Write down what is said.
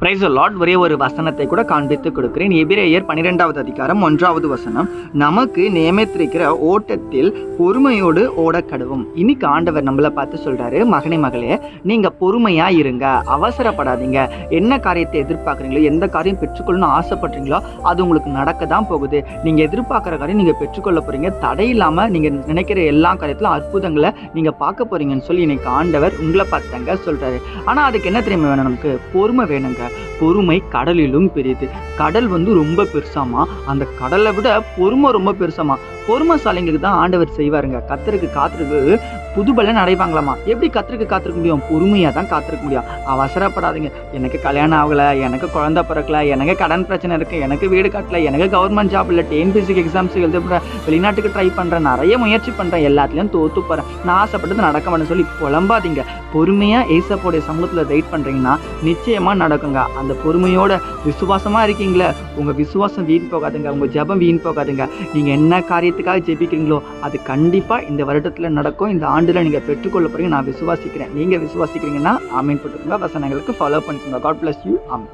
Praise the Lord. ஒரே ஒரு வசனத்தை கூட காண்பித்து கொடுக்கிறேன். எபிரேயர் 12வது அதிகாரம் 1வது வசனம். நமக்கு நியமித்திருக்கிற ஓட்டத்தில் பொறுமையோடு ஓடக்கடவும். இன்னைக்கு ஆண்டவர் நம்மளை பார்த்து சொல்றாரு, மகனே மகளே, நீங்க பொறுமையா இருங்க, அவசரப்படாதீங்க. என்ன காரியத்தை எதிர்பார்க்குறீங்களோ, எந்த காரியம் பெற்றுக்கொள்ளணும்னு ஆசைப்படுறீங்களோ அது உங்களுக்கு நடக்க தான் போகுது. நீங்க எதிர்பார்க்குற காரியம் நீங்க பெற்றுக்கொள்ள போறீங்க. தடை இல்லாம நீங்க நினைக்கிற எல்லா காரியத்திலும் அற்புதங்களை நீங்க பார்க்க போறீங்கன்னு சொல்லி இன்னைக்கு ஆண்டவர் உங்களை பார்த்தாங்க சொல்றாரு. ஆனா அதுக்கு என்ன தெரியுமா வேணும்? நமக்கு பொறுமை வேணுங்க. பொறுமை கடலிலும் பெரியது. கடல் ரொம்ப பெருசாமா, அந்த கடலை விட பொறுமை ரொம்ப பெருசாமா. பொறுமைசாலிங்களுக்கு தான் ஆண்டவர் செய்வாருங்க. கர்த்தருக்கு காத்திருக்கு புதுபலன் அடைவாங்களாமா. எப்படி கர்த்தருக்கு காத்திருக்க முடியும்? பொறுமையாக தான் காத்திருக்க முடியும். அவசரப்படாதீங்க. எனக்கு கல்யாணம் ஆகலை, எனக்கு குழந்தை பிறக்கல, எனக்கு கடன் பிரச்சனை இருக்குது, எனக்கு வீடு கட்டலை, எனக்கு கவர்மெண்ட் ஜாப் இல்லை, டிஎன்பிஎஸ்சிக்கு எக்ஸாம்ஸ் எழுதுறேன், வெளிநாட்டுக்கு ட்ரை பண்ணுறேன், நிறைய முயற்சி பண்ணுறேன், எல்லாத்துலேயும் தோற்று போகிறேன், நான் ஆசைப்பட்டது நடக்க மாட்டேன்னு சொல்லி புலம்பாதீங்க. பொறுமையாக ஏசப்போடைய சமூகத்தில் வெயிட் பண்ணுறீங்கன்னா நிச்சயமாக நடக்குங்க. அந்த பொறுமையோட விசுவாசமாக இருக்கீங்களே, உங்கள் விசுவாசம் வீண் போகாதுங்க, உங்கள் ஜெபம் வீண் போகாதுங்க. நீங்கள் என்ன காரியத்துக்காக ஜெபிக்கிறீங்களோ அது கண்டிப்பாக இந்த வருடத்தில் நடக்கும். இந்த ஆண்டில் நீங்கள் பெற்றுக்கொள்ள போகிறீங்க. நான் விசுவாசிக்கிறேன். நீங்கள் விசுவாசிக்கிறீங்கன்னா ஆமீன் போட்டுக்கோங்க. வசனங்களுக்கு ஃபாலோ பண்ணிக்கோங்க. God bless you. ஆமீன்.